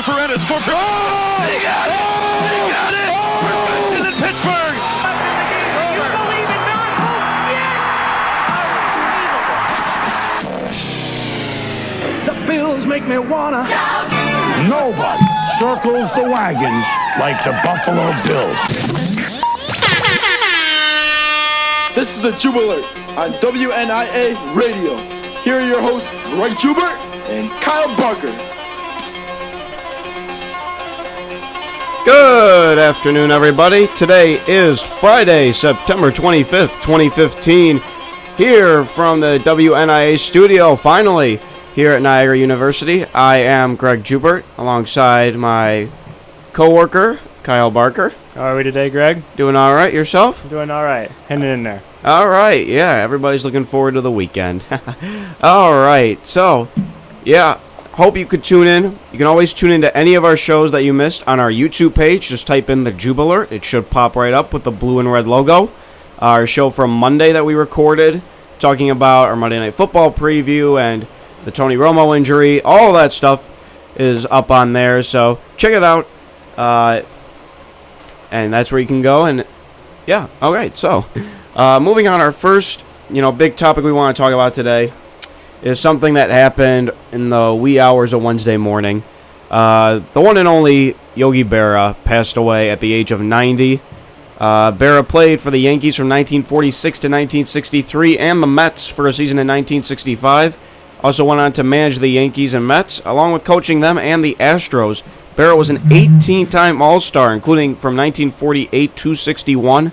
to Fuentes for... Oh! He got it! He got it! Perfection in Pittsburgh! You believe in miracles? Yes! The Bills make me wanna. Nobody circles the wagons like the Buffalo Bills. This is the Jube Alert on WNIA Radio. Here are your hosts, Greg Jube and Kyle Barker. Good afternoon, everybody. Today is Friday, September 25th, 2015. Here from the WNIA studio, finally, here at Niagara University. I am Greg Jubert, alongside my co-worker, Kyle Barker. How are we today, Greg? Doing all right, yourself? Doing all right. Hanging in there. All right, yeah, everybody's looking forward to the weekend. All right, so, yeah, hope you could tune in. You can always tune into any of our shows that you missed on our YouTube page. Just type in the Jube Alert. It should pop right up with the blue and red logo. Our show from Monday that we recorded, talking about our Monday Night Football preview and the Tony Romo injury. All that stuff is up on there, so check it out. And that's where you can go. And, yeah, all right, so... moving on, our first, big topic we want to talk about today is something that happened in the wee hours of Wednesday morning. The one and only Yogi Berra passed away at the age of 90. Berra played for the Yankees from 1946 to 1963 and the Mets for a season in 1965. Also went on to manage the Yankees and Mets, along with coaching them and the Astros. Berra was an 18-time All-Star, including from 1948 to 61.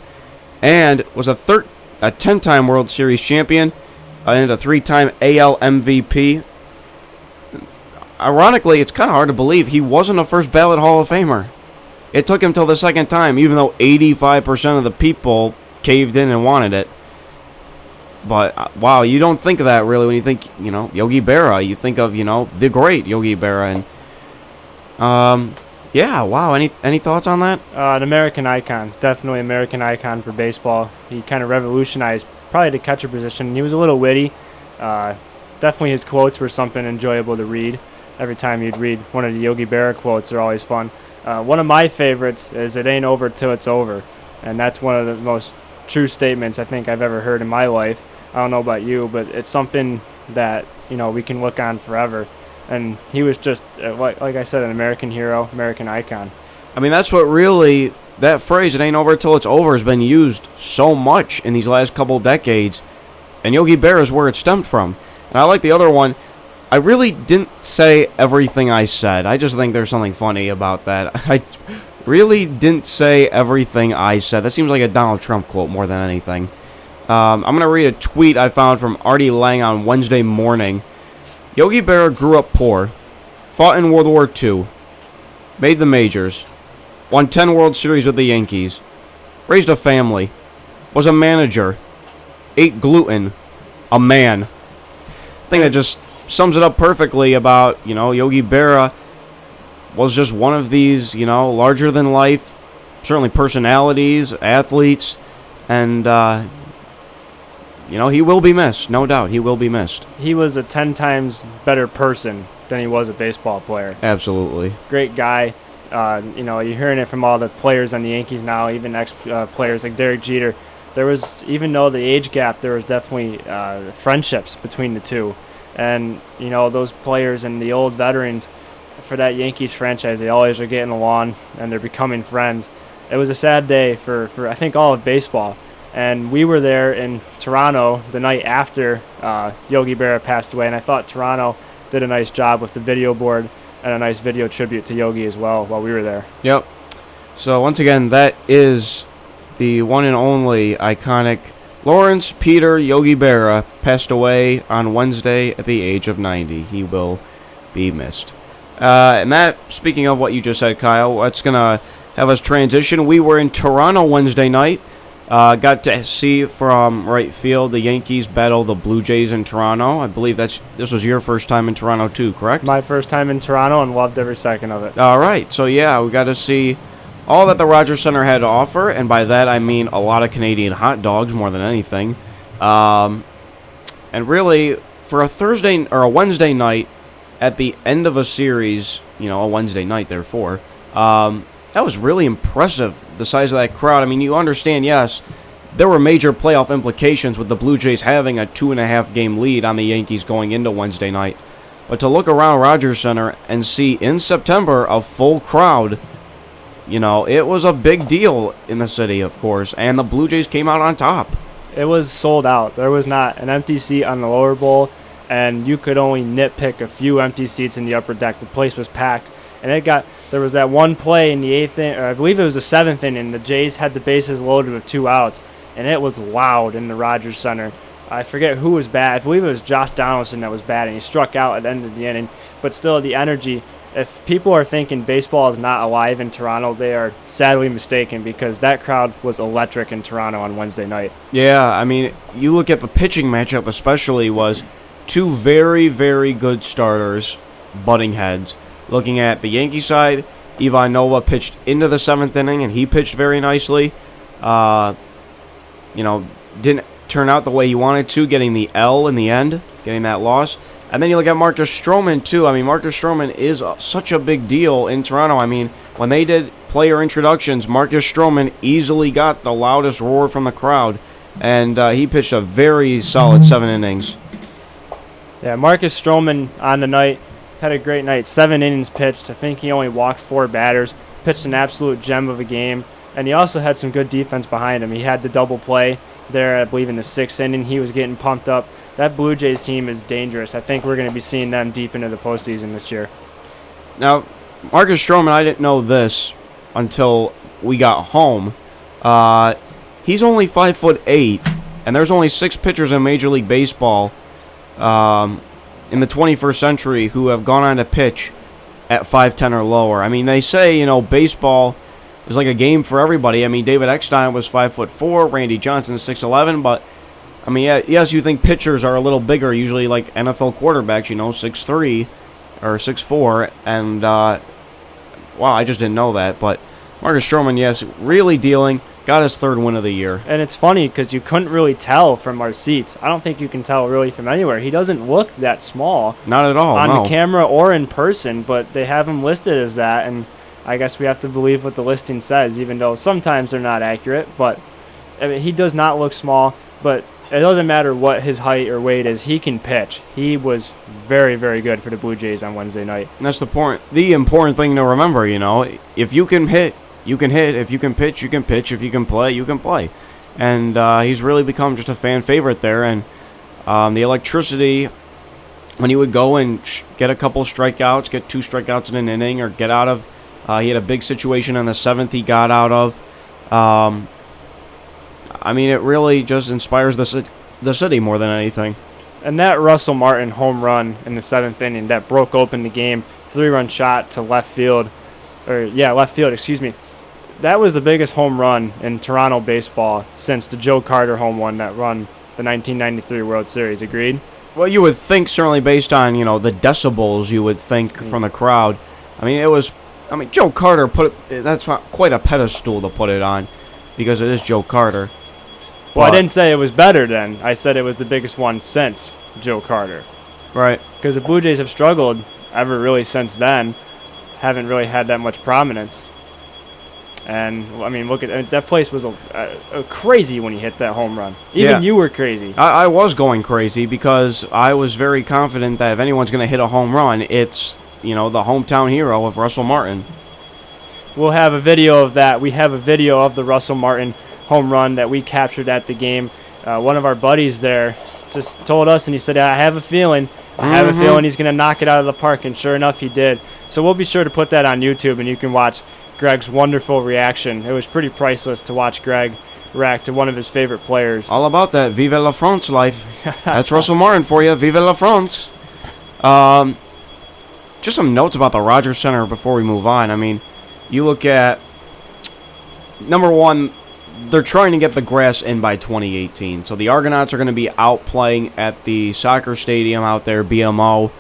And was a 10-time World Series champion and a 3-time AL MVP. Ironically, it's kind of hard to believe he wasn't a first-ballot Hall of Famer. It took him till the second time, even though 85% of the people caved in and wanted it. But, wow, you don't think of that really when you think, Yogi Berra. You think of, the great Yogi Berra. And, yeah, wow. Any thoughts on that? An American icon. Definitely American icon for baseball. He kind of revolutionized probably the catcher position. He was a little witty. Definitely his quotes were something enjoyable to read. Every time you'd read one of the Yogi Berra quotes, they're always fun. One of my favorites is, "It ain't over till it's over." And that's one of the most true statements I think I've ever heard in my life. I don't know about you, but it's something that, we can look on forever. And he was just, like I said, an American hero, American icon. I mean, that's what really, that phrase, "it ain't over till it's over," has been used so much in these last couple decades. And Yogi Berra is where it stemmed from. And I like the other one. I really didn't say everything I said. I just think there's something funny about that. I really didn't say everything I said. That seems like a Donald Trump quote more than anything. I'm going to read a tweet I found from Artie Lang on Wednesday morning. Yogi Berra grew up poor, fought in World War II, made the majors, won 10 World Series with the Yankees, raised a family, was a manager, ate gluten, a man. I think that just sums it up perfectly about, Yogi Berra was just one of these, larger-than-life, certainly personalities, athletes, and, he will be missed. No doubt, he will be missed. He was a 10 times better person than he was a baseball player. Absolutely. Great guy. You're hearing it from all the players on the Yankees now, even ex-players like Derek Jeter. There was, even though the age gap, there was definitely friendships between the two. And, those players and the old veterans for that Yankees franchise, they always are getting along and they're becoming friends. It was a sad day for I think, all of baseball. And we were there in Toronto the night after Yogi Berra passed away, and I thought Toronto did a nice job with the video board and a nice video tribute to Yogi as well while we were there. Yep. So once again, that is the one and only iconic Lawrence Peter Yogi Berra, passed away on Wednesday at the age of 90. He will be missed. And that, speaking of what you just said, Kyle, that's going to have us transition. We were in Toronto Wednesday night. Got to see from right field the Yankees battle the Blue Jays in Toronto. I believe this was your first time in Toronto too, correct? My first time in Toronto, and loved every second of it. All right. So, yeah, we got to see all that the Rogers Center had to offer, and by that I mean a lot of Canadian hot dogs more than anything. And really, for a Thursday or a Wednesday night at the end of a series a Wednesday night, therefore. That was really impressive, the size of that crowd. I mean, you understand, yes, there were major playoff implications with the Blue Jays having a 2.5-game lead on the Yankees going into Wednesday night. But to look around Rogers Center and see in September a full crowd, it was a big deal in the city, of course, and the Blue Jays came out on top. It was sold out. There was not an empty seat on the lower bowl, and you could only nitpick a few empty seats in the upper deck. The place was packed, and there was that one play in the 8th inning, or I believe it was the 7th inning. The Jays had the bases loaded with 2 outs, and it was loud in the Rogers Center. I forget who was bad. I believe it was Josh Donaldson that was bad, and he struck out at the end of the inning. But still, the energy, if people are thinking baseball is not alive in Toronto, they are sadly mistaken, because that crowd was electric in Toronto on Wednesday night. Yeah, I mean, you look at the pitching matchup especially, was 2 very, very good starters butting heads. Looking at the Yankee side, Ivan Nova pitched into the 7th inning, and he pitched very nicely. Didn't turn out the way he wanted to, getting the L in the end, getting that loss. And then you look at Marcus Stroman, too. I mean, Marcus Stroman is such a big deal in Toronto. I mean, when they did player introductions, Marcus Stroman easily got the loudest roar from the crowd, and he pitched a very solid 7 innings. Yeah, Marcus Stroman on the night had a great night. 7 innings pitched. I think he only walked 4 batters, pitched an absolute gem of a game, and he also had some good defense behind him. He had the double play there, I believe, in the 6th inning. He was getting pumped up. That Blue Jays team is dangerous. I think we're going to be seeing them deep into the postseason this year. Now, Marcus Stroman, I didn't know this until we got home. He's only 5'8", and there's only 6 pitchers in Major League Baseball in the 21st century who have gone on to pitch at 5'10" or lower. I mean, they say, baseball is like a game for everybody. I mean, David Eckstein was 5'4", Randy Johnson is 6'11", but I mean, yes, you think pitchers are a little bigger, usually like NFL quarterbacks, 6'3" or 6'4", and wow, I just didn't know that. But Marcus Stroman, yes, really dealing, got his 3rd win of the year. And it's funny because you couldn't really tell from our seats. I don't think you can tell really from anywhere. He doesn't look that small. Not at all, on no. the camera or in person, but they have him listed as that, and I guess we have to believe what the listing says, even though sometimes they're not accurate. But I mean, he does not look small, but it doesn't matter what his height or weight is. He can pitch. He was very, very good for the Blue Jays on Wednesday night. And that's the point. The important thing to remember, if you can hit, you can hit. If you can pitch, you can pitch. If you can play, you can play. And he's really become just a fan favorite there. And the electricity, when he would go and get a couple strikeouts, get 2 strikeouts in an inning, or get out of, he had a big situation in the 7th he got out of. I mean, it really just inspires the city more than anything. And that Russell Martin home run in the 7th inning that broke open the game, 3-run shot to left field, excuse me. That was the biggest home run in Toronto baseball since the Joe Carter home run that run the 1993 World Series. Agreed? Well, you would think, certainly based on, the decibels, you would think from the crowd. I mean, Joe Carter that's not quite a pedestal to put it on, because it is Joe Carter. Well, I didn't say it was better then. I said it was the biggest one since Joe Carter. Right. Because the Blue Jays have struggled ever really since then. Haven't really had that much prominence. And, I mean, look at that place was crazy when he hit that home run. Even you were crazy. I was going crazy because I was very confident that if anyone's going to hit a home run, it's, the hometown hero of Russell Martin. We'll have a video of that. We have a video of the Russell Martin home run that we captured at the game. One of our buddies there just told us, and he said, I have a feeling he's going to knock it out of the park, and sure enough, he did. So we'll be sure to put that on YouTube, and you can watch Greg's wonderful reaction. It was pretty priceless to watch Greg react to one of his favorite players. All about that. Vive la France life. That's Russell Martin for you. Vive la France. Just some notes about the Rogers Center before we move on. I mean, you look at, number one, they're trying to get the grass in by 2018. So the Argonauts are going to be out playing at the soccer stadium out there, BMO.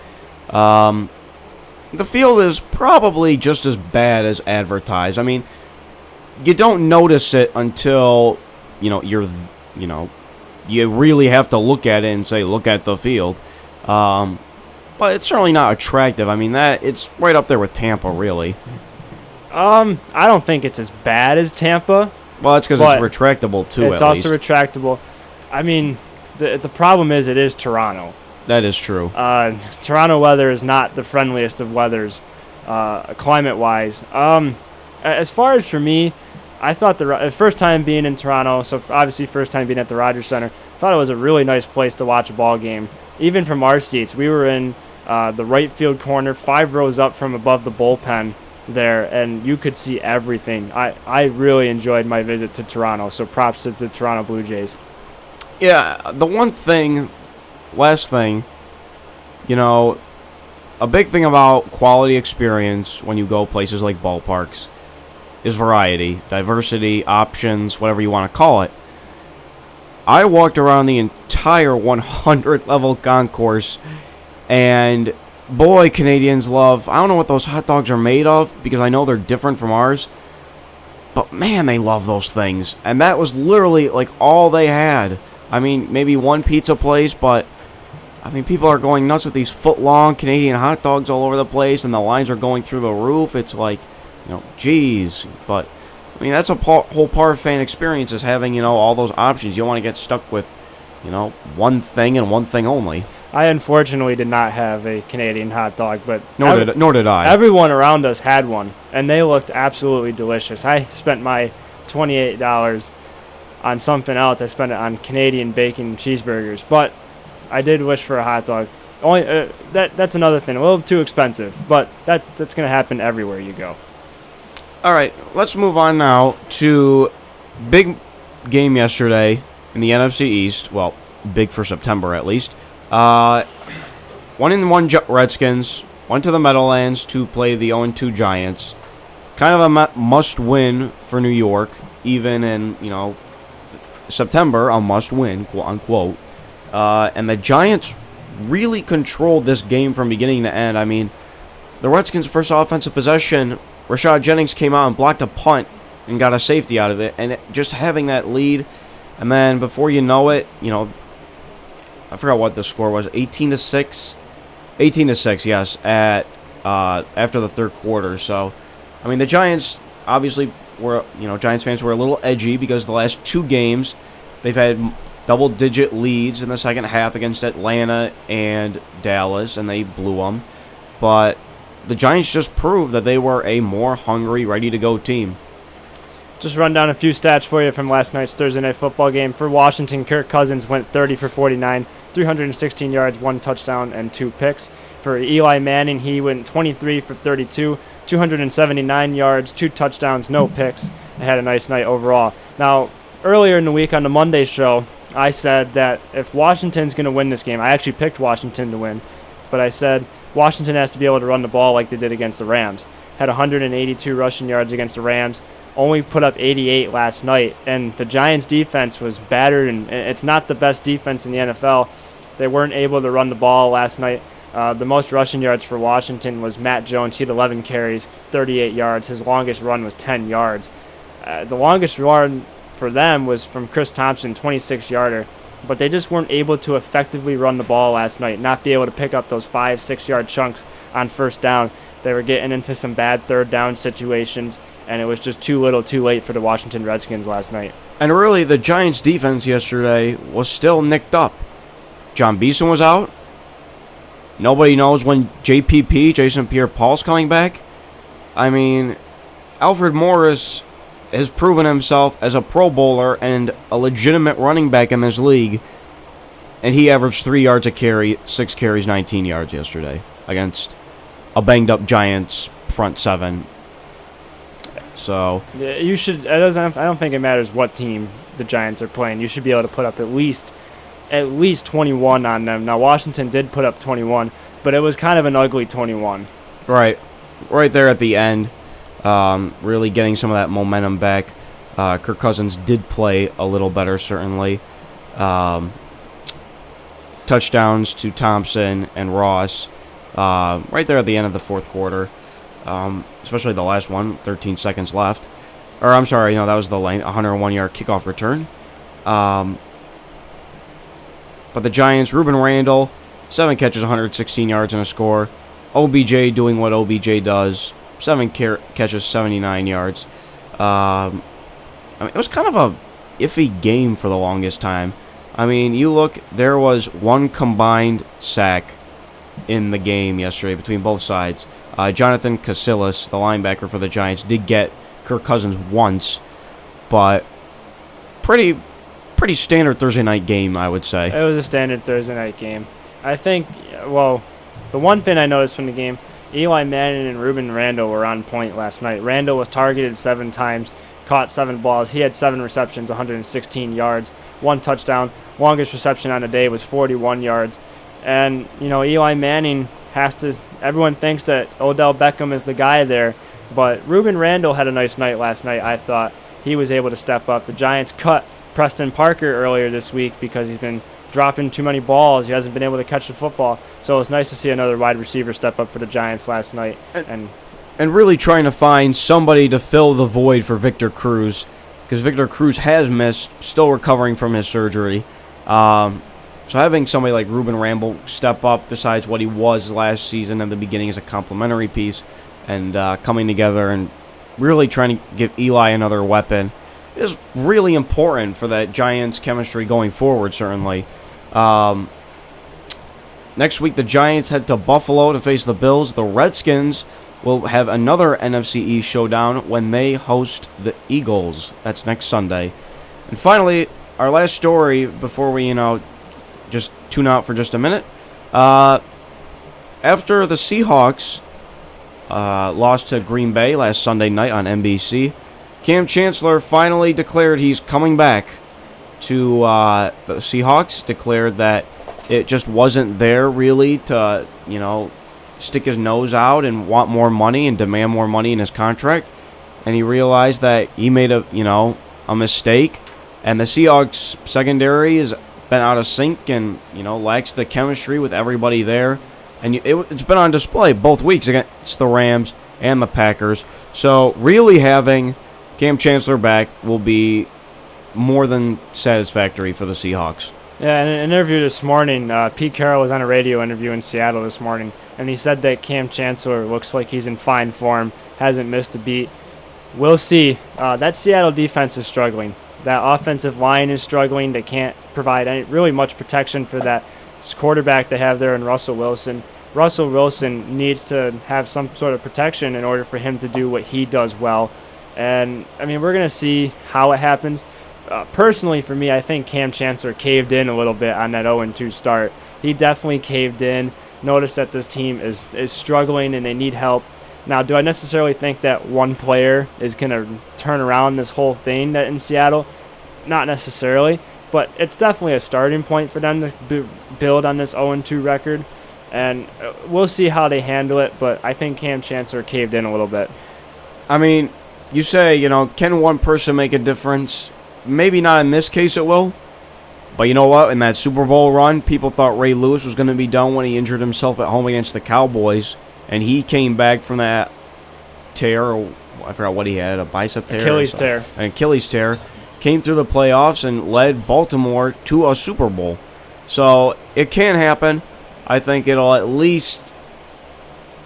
The field is probably just as bad as advertised. I mean, you don't notice it until, you really have to look at it and say, look at the field. but it's certainly not attractive. I mean, it's right up there with Tampa, really. I don't think it's as bad as Tampa. Well, that's because it's retractable too. It's also retractable. I mean, the problem is it is Toronto. That is true. Toronto weather is not the friendliest of weathers, climate-wise. As far as for me, I thought the first time being in Toronto, so obviously first time being at the Rogers Center, thought it was a really nice place to watch a ball game. Even from our seats, we were in the right field corner, 5 rows up from above the bullpen there, and you could see everything. I really enjoyed my visit to Toronto, so props to the Toronto Blue Jays. Yeah, the last thing, a big thing about quality experience when you go places like ballparks is variety, diversity, options, whatever you want to call it. I walked around the entire 100-level concourse, and boy, Canadians love, I don't know what those hot dogs are made of, because I know they're different from ours, but man, they love those things. And that was literally like all they had. I mean, maybe one pizza place, but I mean, people are going nuts with these foot-long Canadian hot dogs all over the place, and the lines are going through the roof. It's like, geez. But, I mean, that's a whole part of fan experience is having, all those options. You don't want to get stuck with, one thing and one thing only. I unfortunately did not have a Canadian hot dog, but Nor did I. Everyone around us had one, and they looked absolutely delicious. I spent my $28 on something else. I spent it on Canadian bacon cheeseburgers, but I did wish for a hot dog. Only that's another thing. A little too expensive, but that's going to happen everywhere you go. All right, let's move on now to big game yesterday in the NFC East. Well, big for September at least. 1-1 Redskins went to the Meadowlands to play the 0-2 Giants. Kind of a must-win for New York, even in September, a must-win, quote unquote. And the Giants really controlled this game from beginning to end. I mean, the Redskins' first offensive possession, Rashad Jennings came out and blocked a punt and got a safety out of it. And just having that lead, and then before you know it, I forgot what the score was, 18-6? 18-6, yes, after the third quarter. So, I mean, the Giants obviously were, Giants fans were a little edgy because the last 2 games they've had double-digit leads in the second half against Atlanta and Dallas, and they blew them. But the Giants just proved that they were a more hungry, ready-to-go team. Just run down a few stats for you from last night's Thursday Night Football game. For Washington, Kirk Cousins went 30 for 49, 316 yards, 1 touchdown, and 2 picks. For Eli Manning, he went 23 for 32, 279 yards, 2 touchdowns, no picks. And had a nice night overall. Now, earlier in the week on the Monday show, I said that if Washington's going to win this game, I actually picked Washington to win, but I said Washington has to be able to run the ball like they did against the Rams. Had 182 rushing yards against the Rams, only put up 88 last night, and the Giants' defense was battered, and it's not the best defense in the NFL. They weren't able to run the ball last night. The most rushing yards for Washington was Matt Jones. He had 11 carries, 38 yards. His longest run was 10 yards. The longest run for them was from Chris Thompson, 26-yarder. But they just weren't able to effectively run the ball last night, not be able to pick up those 5-6-yard chunks on first down. They were getting into some bad third down situations, and it was just too little too late for the Washington Redskins last night. And really, the Giants' defense yesterday was still nicked up. John Beeson was out. Nobody knows when JPP, Jason Pierre-Paul's coming back. I mean, Alfred Morris has proven himself as a Pro Bowler and a legitimate running back in this league. And he averaged 3 yards a carry, 6 carries, 19 yards yesterday against a banged-up Giants front seven. So you should. I don't think it matters what team the Giants are playing. You should be able to put up at least 21 on them. Now Washington did put up 21, but it was kind of an ugly 21. Right there at the end, really getting some of that momentum back. Kirk Cousins did play a little better, certainly. Touchdowns to Thompson and Ross right there at the end of the fourth quarter. Especially the last one, 13 seconds left. Or, I'm sorry, that was the 101-yard kickoff return. But the Giants, Reuben Randall, 7 catches, 116 yards, and a score. OBJ doing what OBJ does. 7 catches, 79 yards. I mean, it was kind of a iffy game for the longest time. I mean, you look, there was 1 combined sack in the game yesterday between both sides. Jonathan Casillas, the linebacker for the Giants, did get Kirk Cousins once, but pretty standard Thursday night game, I would say. It was a standard Thursday night game. I think, well, the one thing I noticed from the game, Eli Manning and Ruben Randall were on point last night. Randall was targeted 7 times, caught 7 balls. He had 7 receptions, 116 yards, 1 touchdown. Longest reception on the day was 41 yards. And, Eli Manning everyone thinks that Odell Beckham is the guy there, but Ruben Randall had a nice night last night, I thought. He was able to step up. The Giants cut Preston Parker earlier this week because he's been dropping too many balls. He hasn't been able to catch the football. So it was nice to see another wide receiver step up for the Giants last night. And really trying to find somebody to fill the void for Victor Cruz, because Victor Cruz has missed, still recovering from his surgery. So having somebody like Ruben Randall step up besides what he was last season in the beginning as a complimentary piece and coming together and really trying to give Eli another weapon is really important for that Giants chemistry going forward, certainly. Next week, the Giants head to Buffalo to face the Bills. The Redskins will have another NFC East showdown when they host the Eagles. That's next Sunday. And finally, our last story before we, just tune out for just a minute. After the Seahawks lost to Green Bay last Sunday night on NBC, Cam Chancellor finally declared he's coming back to the Seahawks, declared that it just wasn't there really to, stick his nose out and want more money and demand more money in his contract. And he realized that he made a mistake. And the Seahawks secondary has been out of sync and, lacks the chemistry with everybody there. And it's been on display both weeks against the Rams and the Packers. So really having Cam Chancellor back will be more than satisfactory for the Seahawks. Yeah, in an interview this morning, Pete Carroll was on a radio interview in Seattle this morning, and he said that Cam Chancellor looks like he's in fine form, hasn't missed a beat. We'll see. That Seattle defense is struggling. That offensive line is struggling. They can't provide really much protection for that quarterback they have there in Russell Wilson. Russell Wilson needs to have some sort of protection in order for him to do what he does well. And, we're going to see how it happens. Personally, for me, I think Cam Chancellor caved in a little bit on that 0-2 start. He definitely caved in. Notice that this team is struggling and they need help. Now, do I necessarily think that one player is going to turn around this whole thing that in Seattle? Not necessarily, but it's definitely a starting point for them to build on this 0-2 record. And we'll see how they handle it, but I think Cam Chancellor caved in a little bit. You say, can one person make a difference? Maybe not in this case it will. But you know what? In that Super Bowl run, people thought Ray Lewis was going to be done when he injured himself at home against the Cowboys. And he came back from that tear, or I forgot what he had, a bicep tear? Achilles tear. An Achilles tear. Came through the playoffs and led Baltimore to a Super Bowl. So it can happen. I think it'll at least,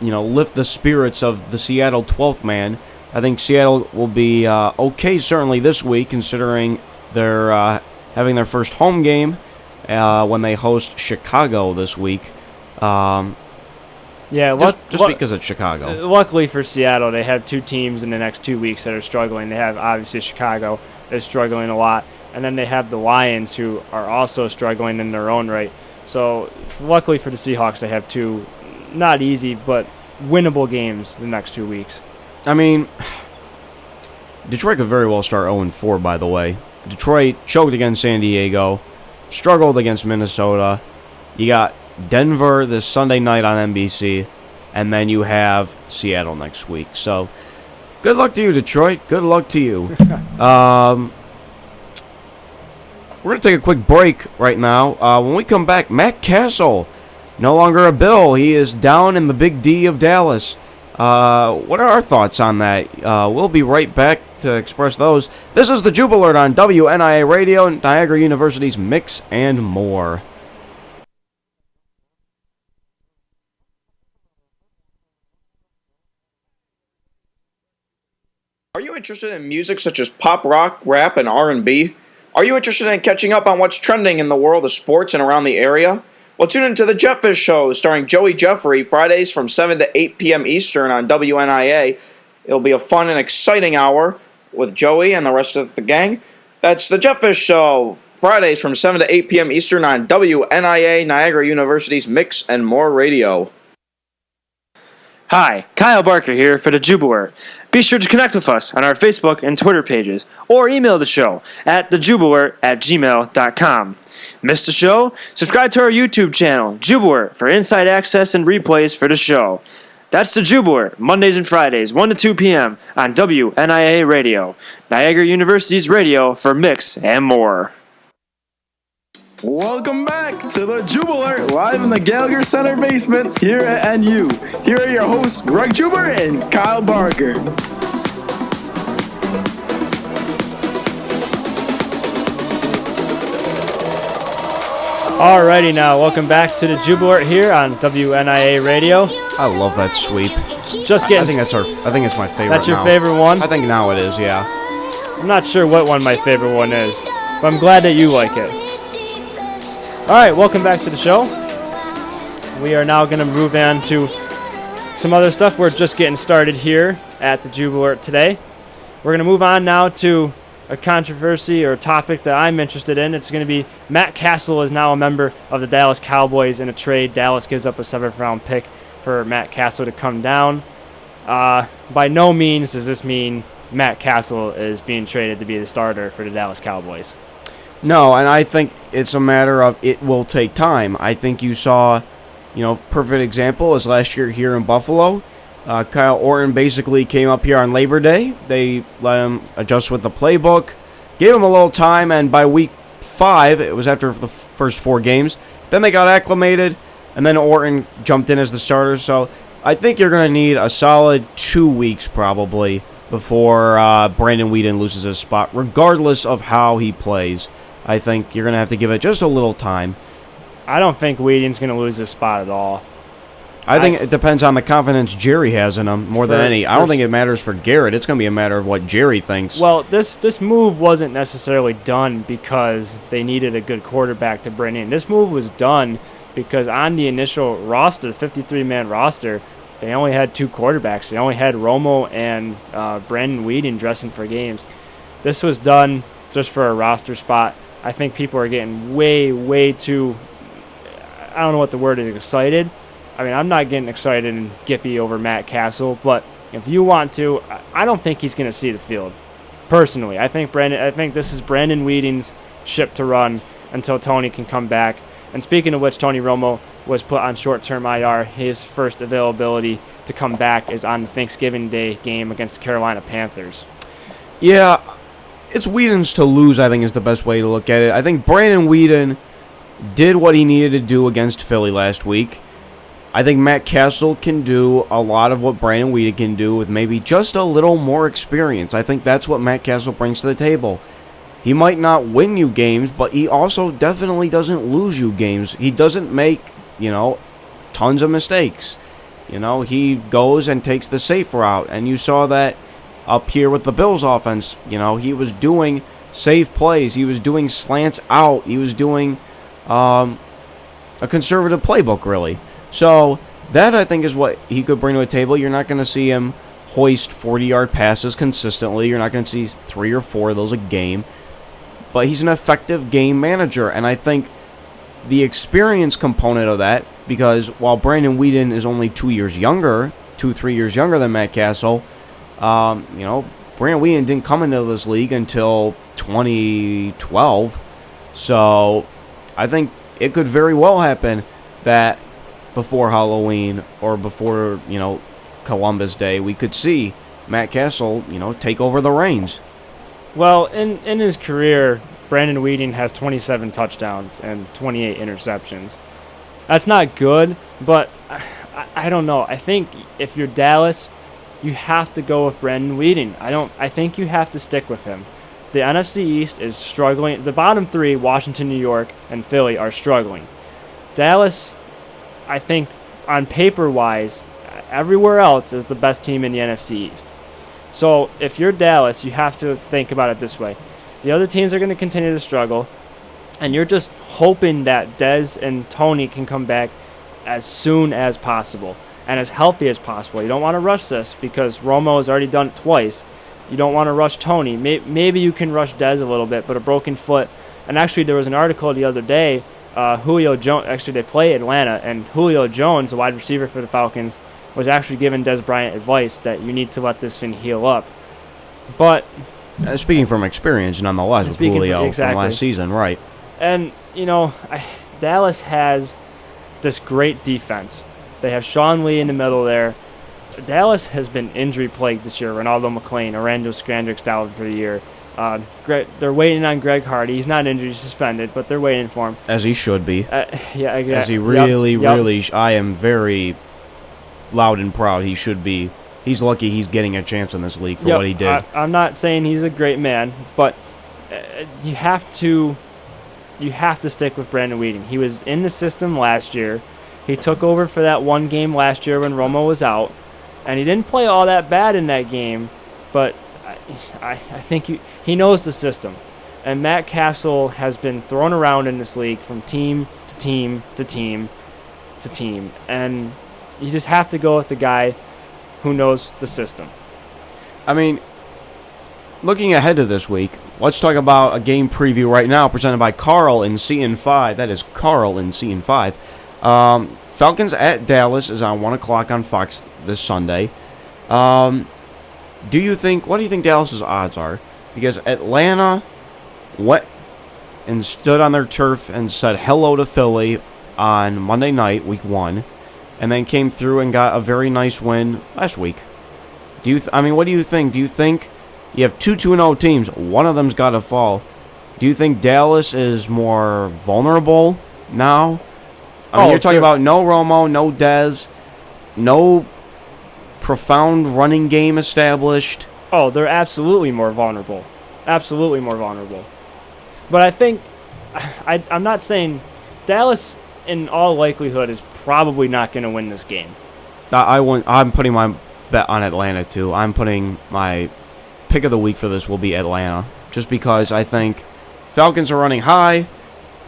lift the spirits of the Seattle 12th man. I think Seattle will be okay certainly this week, considering they're having their first home game when they host Chicago this week. Just because it's Chicago. Luckily for Seattle, they have 2 teams in the next 2 weeks that are struggling. They have, obviously, Chicago is struggling a lot. And then they have the Lions, who are also struggling in their own right. So, luckily for the Seahawks, they have 2 not easy, but winnable games the next 2 weeks. Detroit could very well start 0-4, by the way. Detroit choked against San Diego, struggled against Minnesota. You got Denver this Sunday night on NBC, and then you have Seattle next week. So, good luck to you, Detroit. Good luck to you. We're going to take a quick break right now. When we come back, Matt Castle, no longer a Bill. He is down in the Big D of Dallas. What are our thoughts on that? We'll be right back to express those. This is the Jube Alert on WNIA Radio, Niagara University's Mix and More. Are you interested in music such as pop, rock, rap, and R&B? Are you interested in catching up on what's trending in the world of sports and around the area? Well, tune into the Jetfish Show starring Joey Jeffrey Fridays from 7 to 8 p.m. Eastern on WNIA. It'll be a fun and exciting hour with Joey and the rest of the gang. That's the Jetfish Show Fridays from 7 to 8 p.m. Eastern on WNIA, Niagara University's Mix and More Radio. Hi, Kyle Barker here for the Jube. Be sure to connect with us on our Facebook and Twitter pages, or email the show at thejubelert@gmail.com. Missed the show? Subscribe to our YouTube channel, Jube, for inside access and replays for the show. That's the Jube, Mondays and Fridays, 1 to 2 p.m. on WNIA Radio, Niagara University's radio for Mix and More. Welcome back to the Jube live in the Gallagher Center basement here at NU. Here are your hosts, Greg Jube and Kyle Barker. Alrighty now, welcome back to the Jube here on WNIA Radio. I love that sweep. Just I getting. think it's my favorite. That's your now. favorite one? I think now it is, yeah. I'm not sure what one my favorite one is, but I'm glad that you like it. Alright, welcome back to the show. We are now going to move on to some other stuff. We're just getting started here at the Jube today. We're going to move on now to a controversy or a topic that I'm interested in. It's going to be Matt Castle is now a member of the Dallas Cowboys in a trade. Dallas gives up a 7th round pick for Matt Castle to come down. By no means does this mean Matt Castle is being traded to be the starter for the Dallas Cowboys. No, and I think it's a matter of it will take time. I think you saw, perfect example is last year here in Buffalo. Kyle Orton basically came up here on Labor Day. They let him adjust with the playbook, gave him a little time, and by week 5, it was after the first 4 games, then they got acclimated, and then Orton jumped in as the starter. So I think you're going to need a solid 2 weeks probably before Brandon Weeden loses his spot, regardless of how he plays. I think you're going to have to give it just a little time. I don't think Weeden's going to lose his spot at all. I think it depends on the confidence Jerry has in him more than any. I don't think it matters for Garrett. It's going to be a matter of what Jerry thinks. Well, this move wasn't necessarily done because they needed a good quarterback to bring in. This move was done because on the initial roster, 53-man roster, they only had 2 quarterbacks. They only had Romo and Brandon Weeden dressing for games. This was done just for a roster spot. I think people are getting way too, I don't know what the word is, excited. I mean, I'm not getting excited and gippy over Matt Castle, but if you want to, I don't think he's going to see the field. Personally, I think this is Brandon Weeden's ship to run until Tony can come back. And speaking of which, Tony Romo was put on short-term IR. His first availability to come back is on the Thanksgiving Day game against the Carolina Panthers. Yeah, it's Weeden's to lose, I think, is the best way to look at it. I think Brandon Weeden did what he needed to do against Philly last week. I think Matt Castle can do a lot of what Brandon Weeden can do with maybe just a little more experience. I think that's what Matt Castle brings to the table. He might not win you games, but he also definitely doesn't lose you games. He doesn't make, tons of mistakes. He goes and takes the safe route, and you saw that up here with the Bills offense. He was doing safe plays. He was doing slants out. He was doing a conservative playbook, really. So that, I think, is what he could bring to a table. You're not going to see him hoist 40-yard passes consistently. You're not going to see 3 or 4 of those a game. But he's an effective game manager, and I think the experience component of that, because while Brandon Weeden is only 3 years younger than Matt Castle, Brandon Weeden didn't come into this league until 2012. So I think it could very well happen that before Halloween or before, Columbus Day, we could see Matt Castle, take over the reins. Well, in his career, Brandon Weeden has 27 touchdowns and 28 interceptions. That's not good, but I don't know. I think if you're Dallas, you have to go with Brandon Weeden. I think you have to stick with him. The NFC East is struggling. The bottom 3, Washington, New York, and Philly, are struggling. Dallas, I think, on paper-wise, everywhere else is the best team in the NFC East. So if you're Dallas, you have to think about it this way. The other teams are going to continue to struggle, and you're just hoping that Dez and Tony can come back as soon as possible and as healthy as possible. You don't want to rush this because Romo has already done it twice. You don't want to rush Tony. Maybe you can rush Dez a little bit, but a broken foot. And actually, there was an article the other day. Julio Jones, actually, they play Atlanta, and Julio Jones, a wide receiver for the Falcons, was actually giving Dez Bryant advice that you need to let this thing heal up. But speaking from experience, nonetheless, with Julio from last season, right? And, Dallas has this great defense. They have Sean Lee in the middle there. Dallas has been injury-plagued this year. Ronaldo McClain, Orlando Scandrick's down for the year. They're waiting on Greg Hardy. He's not injured, he's suspended, but they're waiting for him. As he should be. Yeah, exactly. As he really, I am very loud and proud. He should be. He's lucky he's getting a chance in this league for what he did. I'm not saying he's a great man, but you have to stick with Brandon Weeden. He was in the system last year. He took over for that one game last year when Romo was out, and he didn't play all that bad in that game, but I think he knows the system. And Matt Castle has been thrown around in this league from team to team to team to team, and you just have to go with the guy who knows the system. I mean, looking ahead to this week, let's talk about a game preview right now presented by Carl in CN5. That is Carl in CN5. Falcons at Dallas is on 1 o'clock on Fox this Sunday. What do you think Dallas's odds are? Because Atlanta went and stood on their turf and said hello to Philly on Monday night, week 1, and then came through and got a very nice win last week. What do you think? Do you think you have two 2-0 teams, one of them's got to fall? Do you think Dallas is more vulnerable now? You're talking about no Romo, no Dez, no profound running game established. Oh, they're absolutely more vulnerable. Absolutely more vulnerable. But I think, I'm not saying Dallas, in all likelihood, is probably not going to win this game. I'm putting my bet on Atlanta, too. I'm putting my pick of the week for this will be Atlanta, just because I think Falcons are running high.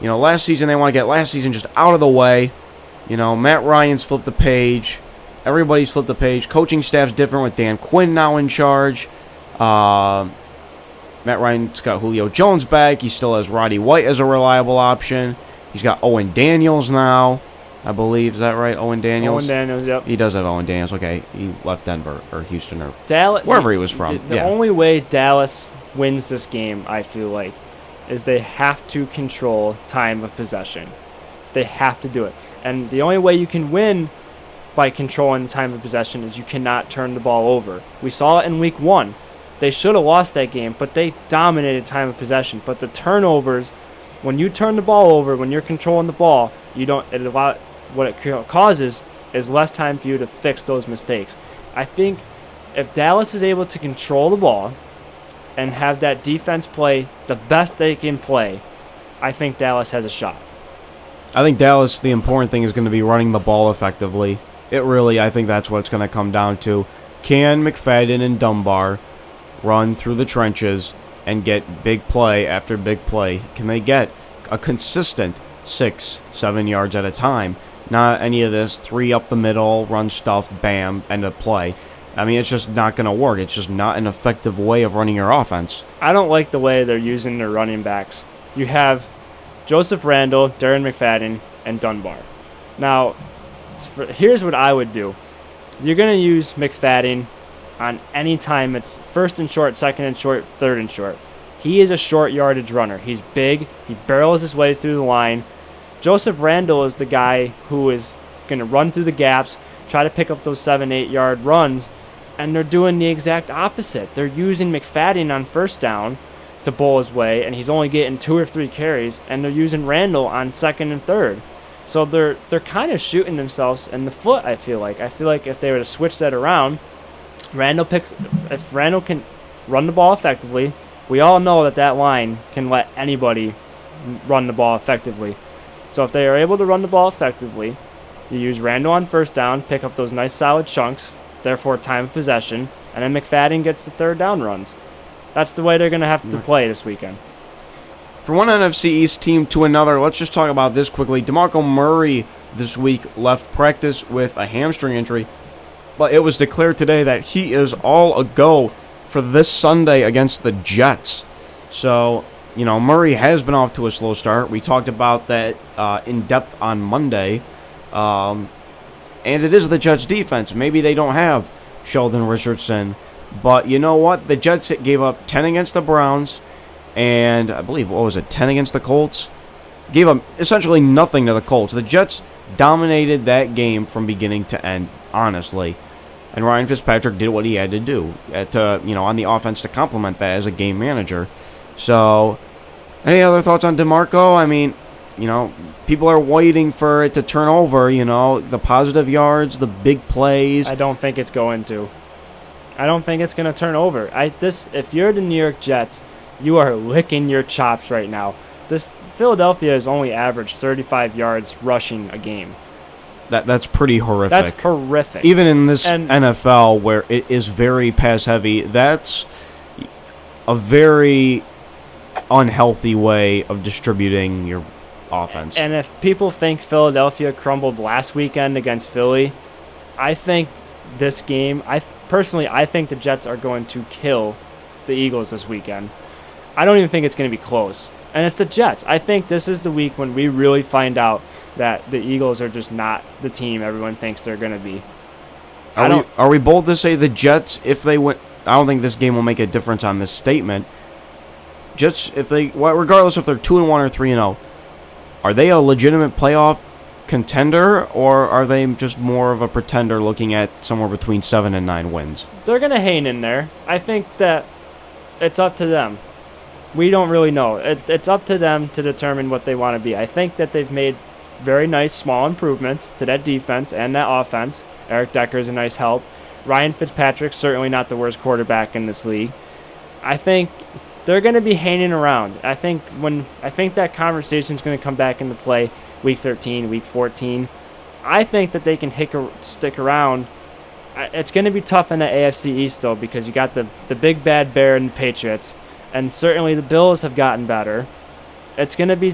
Last season they want to get last season just out of the way. Matt Ryan's flipped the page. Everybody's flipped the page. Coaching staff's different with Dan Quinn now in charge. Matt Ryan's got Julio Jones back. He still has Roddy White as a reliable option. He's got Owen Daniels now, I believe. Is that right? Owen Daniels? Owen Daniels, yep. He does have Owen Daniels. Okay, he left Denver or Houston or Dallas, wherever he was from. The only way Dallas wins this game, I feel like, is they have to control time of possession. They have to do it. And the only way you can win by controlling the time of possession is you cannot turn the ball over. We saw it in week 1. They should have lost that game, but they dominated time of possession. But the turnovers, when you turn the ball over, when you're controlling the ball, what it causes is less time for you to fix those mistakes. I think if Dallas is able to control the ball and have that defense play the best they can play, I think Dallas has a shot. I think Dallas, the important thing is going to be running the ball effectively. I think that's what it's going to come down to. Can McFadden and Dunbar run through the trenches and get big play after big play? Can they get a consistent 6-7 yards at a time? Not any of this 3 up the middle, run stuffed, bam, end of play. It's just not going to work. It's just not an effective way of running your offense. I don't like the way they're using their running backs. You have Joseph Randle, Darren McFadden, and Dunbar. Now, here's what I would do. You're going to use McFadden on any time it's first and short, second and short, third and short. He is a short yardage runner. He's big. He barrels his way through the line. Joseph Randle is the guy who is going to run through the gaps, try to pick up those 7-8 yard runs, and they're doing the exact opposite. They're using McFadden on first down to bowl his way, and he's only getting 2 or 3 carries, and they're using Randle on second and third. So they're kind of shooting themselves in the foot, I feel like. If they were to switch that around, if Randle can run the ball effectively, we all know that line can let anybody run the ball effectively. So if they are able to run the ball effectively, you use Randle on first down, pick up those nice solid chunks, therefore time of possession, and then McFadden gets the third down runs. That's the way they're going to have to play this weekend. From one NFC East team to another, let's just talk about this quickly. DeMarco Murray this week left practice with a hamstring injury, but it was declared today that he is all a-go for this Sunday against the Jets. So, Murray has been off to a slow start. We talked about that in depth on Monday. And it is the Jets' defense. Maybe they don't have Sheldon Richardson. But you know what? The Jets gave up 10 against the Browns. And I believe, 10 against the Colts? Gave up essentially nothing to the Colts. The Jets dominated that game from beginning to end, honestly. And Ryan Fitzpatrick did what he had to do on the offense to complement that as a game manager. So, any other thoughts on DeMarco? I mean, people are waiting for it to turn over, the positive yards, the big plays. I don't think it's going to. I don't think it's going to turn over. If you're the New York Jets, you are licking your chops right now. Philadelphia has only averaged 35 yards rushing a game. That's pretty horrific. That's horrific. Even in this NFL where it is very pass heavy, that's a very unhealthy way of distributing your offense. And if people think Philadelphia crumbled last weekend against Philly, I think this game, I think the Jets are going to kill the Eagles this weekend. I don't even think it's going to be close. And it's the Jets. I think this is the week when we really find out that the Eagles are just not the team everyone thinks they're going to be. Are we bold to say the Jets, if they win? I don't think this game will make a difference on this statement. Jets, regardless if they're 2-1 or 3-0, are they a legitimate playoff contender, or are they just more of a pretender looking at somewhere between 7 and 9 wins? They're going to hang in there. I think that it's up to them. We don't really know. It's up to them to determine what they want to be. I think that they've made very nice small improvements to that defense and that offense. Eric Decker is a nice help. Ryan Fitzpatrick's certainly not the worst quarterback in this league. I think they're going to be hanging around. I think that conversation is going to come back into play week 13, week 14. I think that they can stick around. It's going to be tough in the AFC East, though, because you got the big bad bear and the Patriots. And certainly the Bills have gotten better. It's gonna be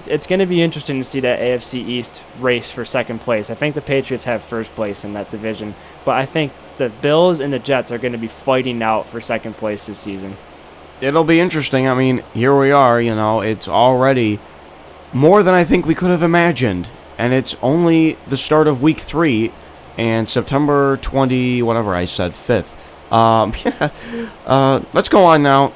interesting to see that AFC East race for second place. I think the Patriots have first place in that division, but I think the Bills and the Jets are going to be fighting out for second place this season. It'll be interesting. I mean, here we are. It's already more than I think we could have imagined, and it's only the start of week 3, and September 20, whatever I said, 5th. Let's go on now.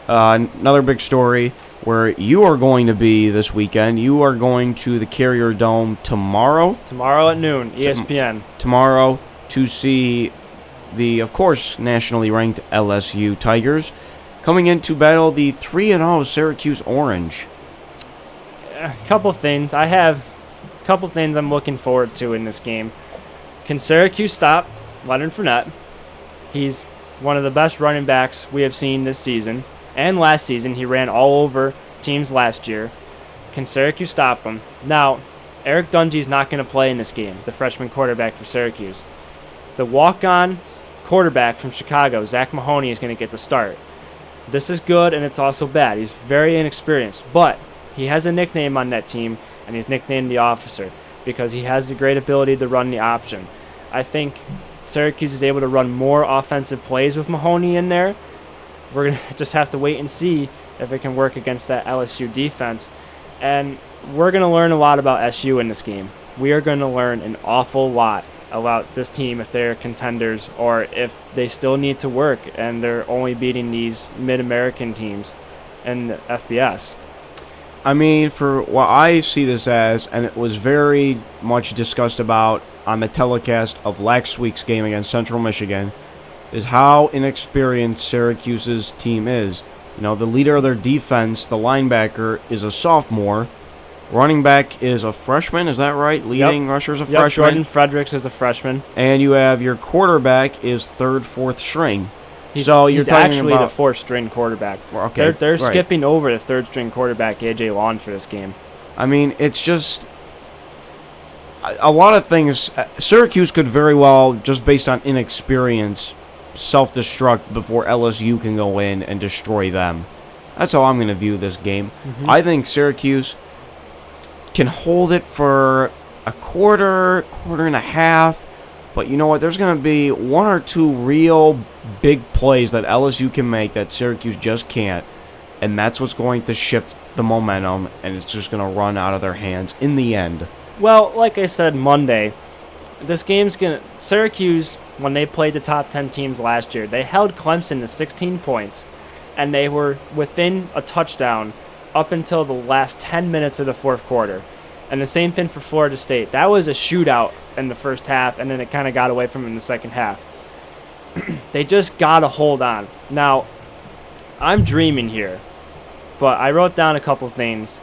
Another big story where you are going to be this weekend. You are going to the Carrier Dome tomorrow. Tomorrow at noon, ESPN. Tomorrow to see the, of course, nationally ranked LSU Tigers coming in to battle the 3-0 Syracuse Orange. A couple things. I have a couple things I'm looking forward to in this game. Can Syracuse stop Leonard Fournette? He's one of the best running backs we have seen this season. And last season, he ran all over teams last year. Can Syracuse stop him? Now, Eric Dungy's not going to play in this game, the freshman quarterback for Syracuse. The walk-on quarterback from Chicago, Zach Mahoney, is going to get the start. This is good, and it's also bad. He's very inexperienced, but he has a nickname on that team, and he's nicknamed the Officer because he has the great ability to run the option. I think Syracuse is able to run more offensive plays with Mahoney in there. We're going to just have to wait and see if it can work against that LSU defense. And we're going to learn a lot about SU in this game. We are going to learn an awful lot about this team if they're contenders or if they still need to work and they're only beating these mid-American teams in the FBS. I mean, for what I see this as, and it was very much discussed about on the telecast of last week's game against Central Michigan, is how inexperienced Syracuse's team is. The leader of their defense, the linebacker, is a sophomore. Running back is a freshman, is that right? Leading rusher is a freshman. Jordan Fredericks is a freshman. And you have your quarterback is third, fourth string. He's talking actually about the fourth-string quarterback. Okay, they're right. skipping over the third-string quarterback, A.J. Lawn, for this game. I mean, it's just a lot of things. Syracuse could very well, just based on inexperience, self-destruct before LSU can go in and destroy them. That's how I'm going to view this game. I think Syracuse can hold it for a quarter and a half. But you know what? There's going to be one or two real big plays that LSU can make that Syracuse just can't. And that's what's going to shift the momentum. And it's just going to run out of their hands in the end. Well, like I said Monday, this game's going to... Syracuse, when they played the top 10 teams last year, they held Clemson to 16 points. And they were within a touchdown up until the last 10 minutes of the fourth quarter. And the same thing for Florida State. That was a shootout in the first half, and then it kind of got away from them in the second half. They just got to hold on. Now, I'm dreaming here, but I wrote down a couple things.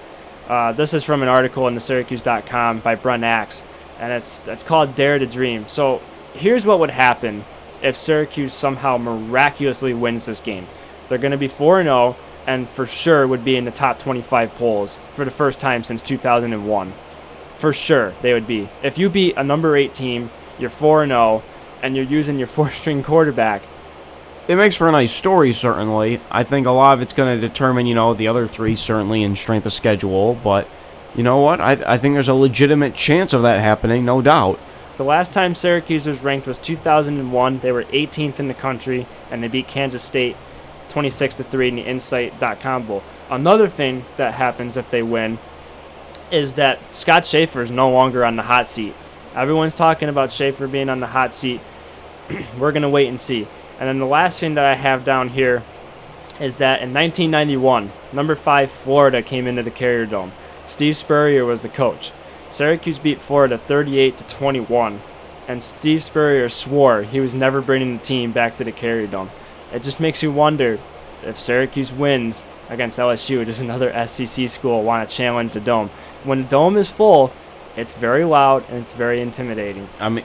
This is from an article in the Syracuse.com by Brent Axe, and it's called Dare to Dream. So here's what would happen if Syracuse somehow miraculously wins this game. They're going to be 4-0, and for sure would be in the top 25 polls for the first time since 2001. For sure, they would be. If you beat a number 8 team, you're 4-0, and you're using your 4th-string quarterback. It makes for a nice story, certainly. I think a lot of it's going to determine, the other 3 certainly in strength of schedule. But you know what? I think there's a legitimate chance of that happening, no doubt. The last time Syracuse was ranked was 2001. They were 18th in the country, and they beat Kansas State 26-3 in the Insight.com Bowl. Another thing that happens if they win is that Scott Schaefer is no longer on the hot seat. Everyone's talking about Schaefer being on the hot seat. We're going to wait and see. And then the last thing that I have down here is that in 1991, number 5 Florida came into the Carrier Dome. Steve Spurrier was the coach. Syracuse beat Florida 38-21, and Steve Spurrier swore he was never bringing the team back to the Carrier Dome. It just makes you wonder if Syracuse wins against LSU, does another SEC school want to challenge the Dome? When the Dome is full, it's very loud and it's very intimidating. I mean,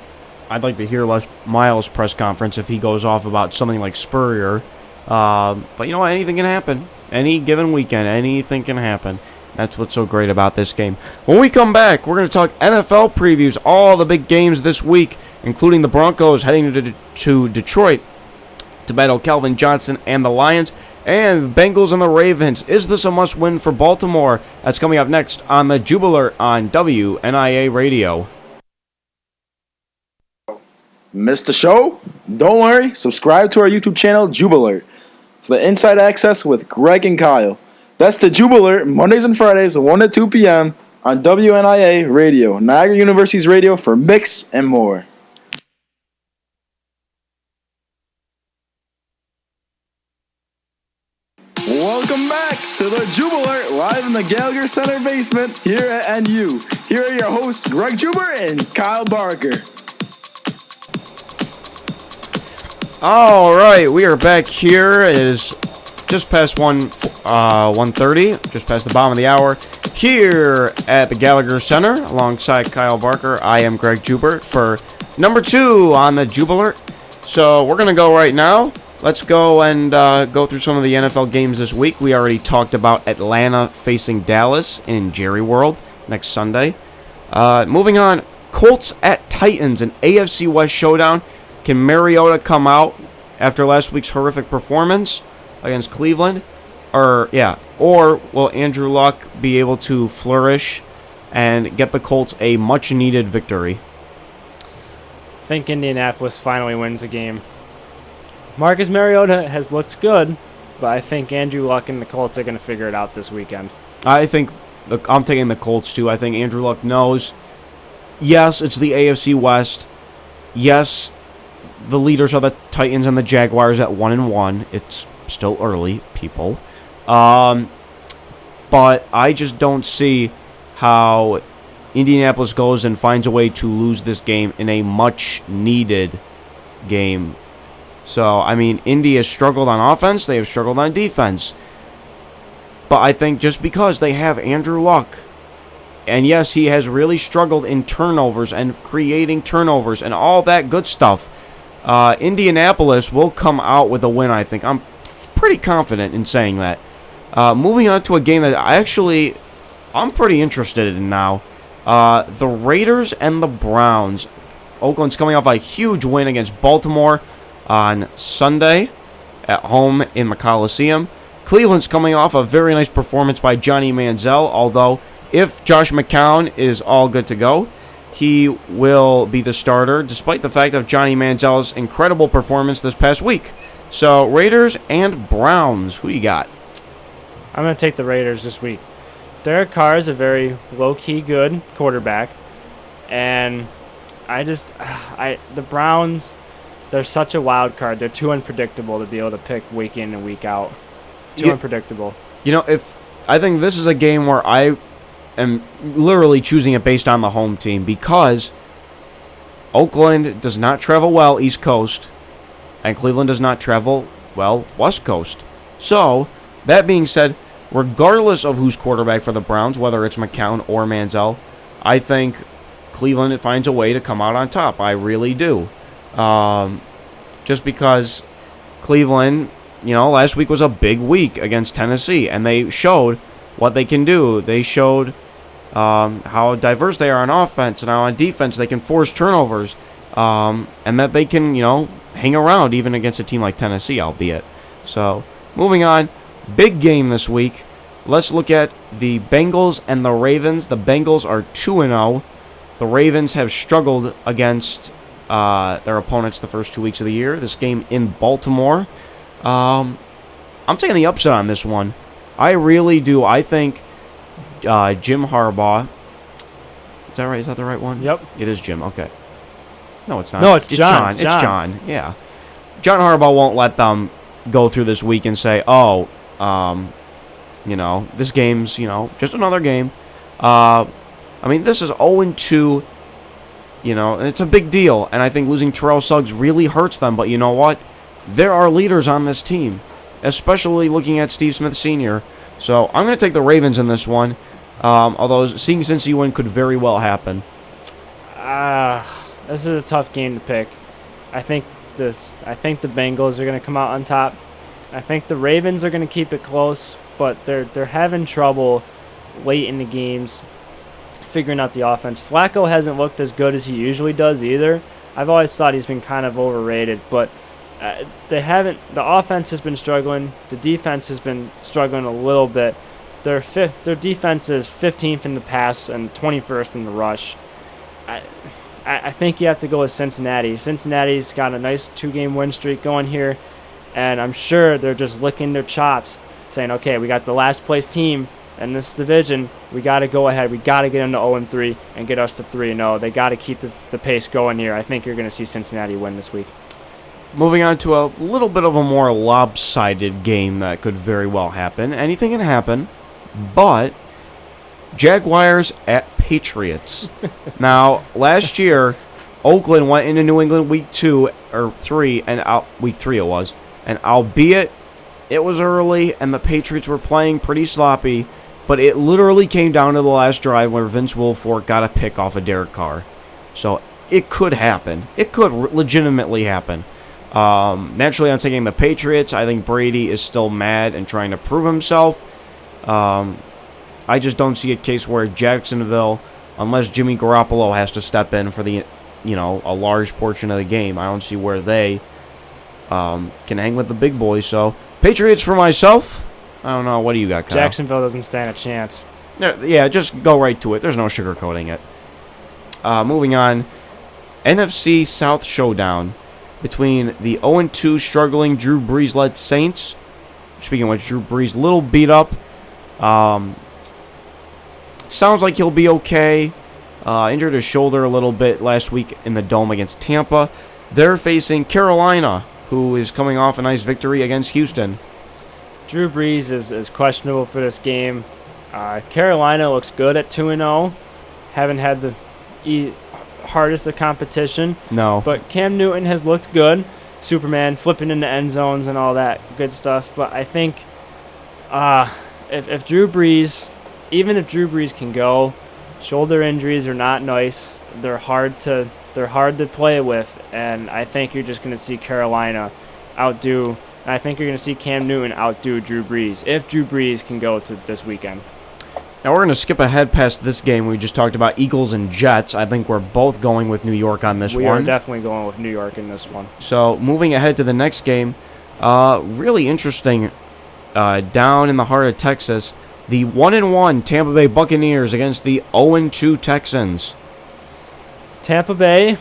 I'd like to hear Les Miles' press conference if he goes off about something like Spurrier. But you know what? Anything can happen. Any given weekend, anything can happen. That's what's so great about this game. When we come back, we're going to talk NFL previews, all the big games this week, including the Broncos heading to Detroit to battle Calvin Johnson and the Lions, and Bengals and the Ravens. Is this a must-win for Baltimore? That's coming up next on the Jubilee on WNIA Radio. Missed the show? Don't worry, subscribe to our YouTube channel, Jubilee, for the inside access with Greg and Kyle. That's the Jubilee, Mondays and Fridays, 1 to 2 p.m. on WNIA Radio, Niagara University's radio for mix and more. Welcome back to the Jubilee, live in the Gallagher Center basement here at NU. Here are your hosts, Greg Jube and Kyle Barker. All right, we are back here. It is just past 1:30, just past the bottom of the hour, here at the Gallagher Center, alongside Kyle Barker. I am Greg Jubert for number 2 on the Jubilee. So we're going to go right now. Let's go and go through some of the NFL games this week. We already talked about Atlanta facing Dallas in Jerry World next Sunday. Moving on, Colts at Titans, an AFC West showdown. Can Mariota come out after last week's horrific performance against Cleveland? Or will Andrew Luck be able to flourish and get the Colts a much-needed victory? I think Indianapolis finally wins the game. Marcus Mariota has looked good, but I think Andrew Luck and the Colts are going to figure it out this weekend. I think I'm taking the Colts, too. I think Andrew Luck knows, yes, it's the AFC West. Yes, the leaders are the Titans and the Jaguars at 1-1. It's still early, people. But I just don't see how Indianapolis goes and finds a way to lose this game in a much-needed game. So, I mean, Indy has struggled on offense. They have struggled on defense. But I think just because they have Andrew Luck, and yes, he has really struggled in turnovers and creating turnovers and all that good stuff, Indianapolis will come out with a win, I think. I'm pretty confident in saying that. Moving on to a game that I'm pretty interested in now. The Raiders and the Browns. Oakland's coming off a huge win against Baltimore. on Sunday at home in the Coliseum. Cleveland's coming off a very nice performance by Johnny Manziel, although if Josh McCown is all good to go, he will be the starter, despite the fact of Johnny Manziel's incredible performance this past week. So, Raiders and Browns, who you got? I'm going to take the Raiders this week. Derek Carr is a very low-key good quarterback, and the Browns, they're such a wild card. They're too unpredictable to be able to pick week in and week out. Too unpredictable. I think this is a game where I am literally choosing it based on the home team, because Oakland does not travel well East Coast, and Cleveland does not travel well West Coast. So, that being said, regardless of who's quarterback for the Browns, whether it's McCown or Manziel, I think Cleveland finds a way to come out on top. I really do. Just because Cleveland, last week was a big week against Tennessee, and they showed what they can do. They showed how diverse they are on offense, and how on defense they can force turnovers, and that they can, hang around even against a team like Tennessee, albeit. So, moving on, big game this week. Let's look at the Bengals and the Ravens. The Bengals are 2-0. The Ravens have struggled against their opponents the first 2 weeks of the year. This game in Baltimore. I'm taking the upset on this one. I really do. I think Jim Harbaugh. Is that right? Is that the right one? Yep. It is Jim. Okay. No, it's not. No, it's John. It's John. Yeah. John Harbaugh won't let them go through this week and say, this game's, just another game. This is 0-2, and it's a big deal. And I think losing Terrell Suggs really hurts them. But you know what? There are leaders on this team, especially looking at Steve Smith Sr. So I'm going to take the Ravens in this one, although seeing Cincy win could very well happen. This is a tough game to pick. I think the Bengals are going to come out on top. I think the Ravens are going to keep it close, but they're having trouble late in the games figuring out the offense. Flacco hasn't looked as good as he usually does either. I've always thought he's been kind of overrated, but they haven't. The offense has been struggling. The defense has been struggling a little bit. Their defense is 15th in the pass and 21st in the rush. I think you have to go with Cincinnati. Cincinnati's got a nice 2-game win streak going here, and I'm sure they're just licking their chops, saying, okay, we got the last place team in this division. We got to go ahead. We got to get them to 0-3 and get us to 3-0. They got to keep the pace going here. I think you're going to see Cincinnati win this week. Moving on to a little bit of a more lopsided game that could very well happen. Anything can happen, but Jaguars at Patriots. Now, last year, Oakland went into New England week 3, and week 3 it was, and albeit it was early and the Patriots were playing pretty sloppy, but it literally came down to the last drive where Vince Wilfork got a pick off of Derek Carr. So it could happen. It could legitimately happen. Naturally, I'm taking the Patriots. I think Brady is still mad and trying to prove himself. I just don't see a case where Jacksonville, unless Jimmy Garoppolo has to step in for a large portion of the game, I don't see where they can hang with the big boys. So, Patriots for myself. I don't know. What do you got, Kyle? Jacksonville doesn't stand a chance. Yeah, just go right to it. There's no sugarcoating it. Moving on. NFC South Showdown between the 0-2 struggling Drew Brees-led Saints. Speaking of which, Drew Brees, little beat up. Sounds like he'll be okay. Injured his shoulder a little bit last week in the Dome against Tampa. They're facing Carolina, who is coming off a nice victory against Houston. Drew Brees is questionable for this game. Carolina looks good at 2-0. Haven't had the hardest of competition. No. But Cam Newton has looked good. Superman flipping into end zones and all that good stuff. But I think if Drew Brees, even if Drew Brees can go, shoulder injuries are not nice. They're hard to play with, and I think you're just going to see Carolina outdo. And I think you're going to see Cam Newton outdo Drew Brees if Drew Brees can go to this weekend. Now we're going to skip ahead past this game. We just talked about Eagles and Jets. I think we're both going with New York on this one. We are definitely going with New York in this one. So moving ahead to the next game, really interesting. Down in the heart of Texas, the 1-1 Tampa Bay Buccaneers against the 0-2 Texans. Tampa Bay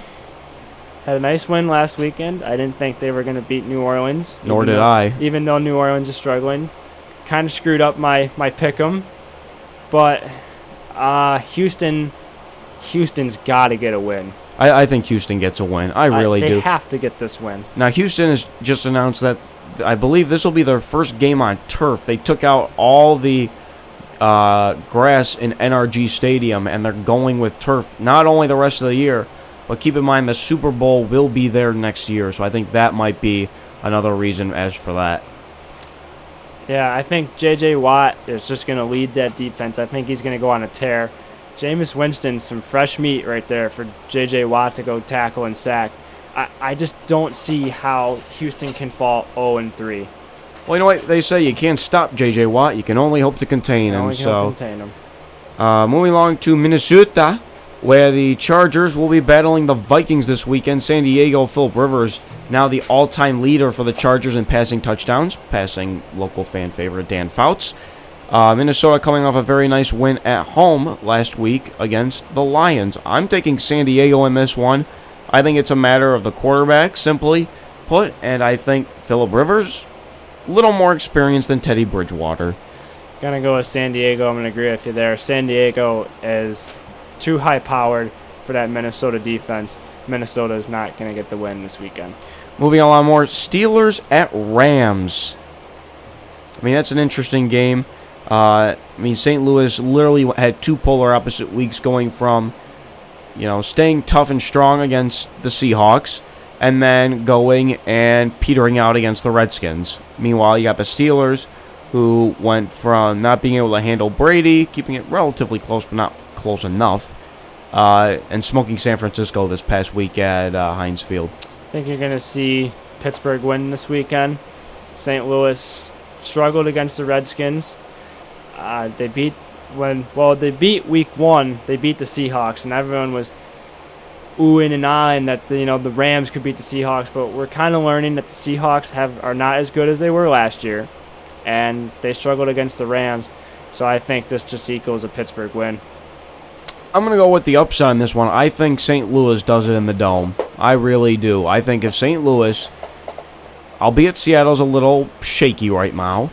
had a nice win last weekend. I didn't think they were going to beat New Orleans. Nor did I. Even though New Orleans is struggling. Kind of screwed up my pick-em. But Houston's got to get a win. I think Houston gets a win. I really do. They have to get this win. Now, Houston has just announced that I believe this will be their first game on turf. They took out all the grass in NRG Stadium, and they're going with turf not only the rest of the year, but keep in mind the Super Bowl will be there next year. So I think that might be another reason as for that. Yeah, I think J.J. Watt is just going to lead that defense. I think he's going to go on a tear. Jameis Winston, some fresh meat right there for J.J. Watt to go tackle and sack. I just don't see how Houston can fall 0-3. Well, you know what? They say you can't stop J.J. Watt. You can only hope to contain him. Moving along to Minnesota, where the Chargers will be battling the Vikings this weekend. San Diego, Philip Rivers, now the all-time leader for the Chargers in passing touchdowns, passing local fan favorite Dan Fouts. Minnesota coming off a very nice win at home last week against the Lions. I'm taking San Diego in this one. I think it's a matter of the quarterback, simply put, and I think Philip Rivers, a little more experienced than Teddy Bridgewater. Gonna go with San Diego. I'm gonna agree with you there. San Diego is too high-powered for that Minnesota defense. Minnesota is not gonna get the win this weekend. Moving along more, Steelers at Rams. I mean, that's an interesting game. St. Louis literally had two polar opposite weeks, going from staying tough and strong against the Seahawks, and then going and petering out against the Redskins. Meanwhile, you got the Steelers, who went from not being able to handle Brady, keeping it relatively close but not close enough, and smoking San Francisco this past week at Heinz Field. I think you're going to see Pittsburgh win this weekend. St. Louis struggled against the Redskins. They beat week one. They beat the Seahawks, and everyone was oohing and ahhing that the Rams could beat the Seahawks. But we're kind of learning that the Seahawks are not as good as they were last year, and they struggled against the Rams. So I think this just equals a Pittsburgh win. I'm going to go with the upside on this one. I think St. Louis does it in the Dome. I really do. I think if St. Louis, albeit Seattle's a little shaky right now,